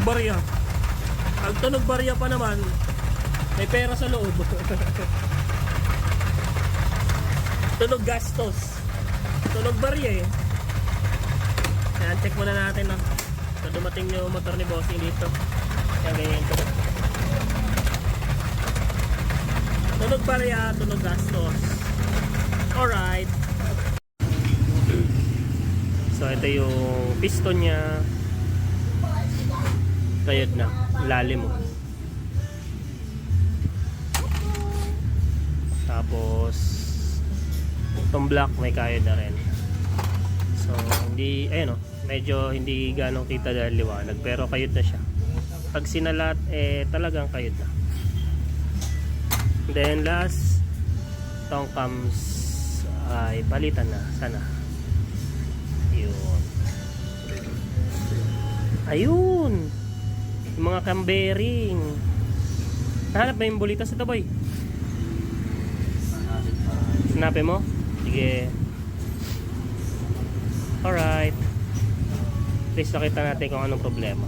barya. Pag tunog barya pa naman, may pera sa loob. Tunog gastos. Tunog barya eh. Ayan, check muna natin no. So dumating yung motor ni Bossing dito. Kaya ganyan ito. Tunog barya, tunog gastos. Alright. So ito yung piston niya. Kayod na, lalim mo. Tapos itong block may kayod na rin. So hindi, ayun o, medyo hindi ganong kita dahil liwanag, pero kayod na siya. Pag sinalat, talagang kayod na. Then last, itong cams ay palitan na, sana. Yun. Ayun, yung mga cam bearing. Nahanap ba yung bulitas ito, boy? Hanapin mo? Sige. Alright. Please nakita natin kung anong problema.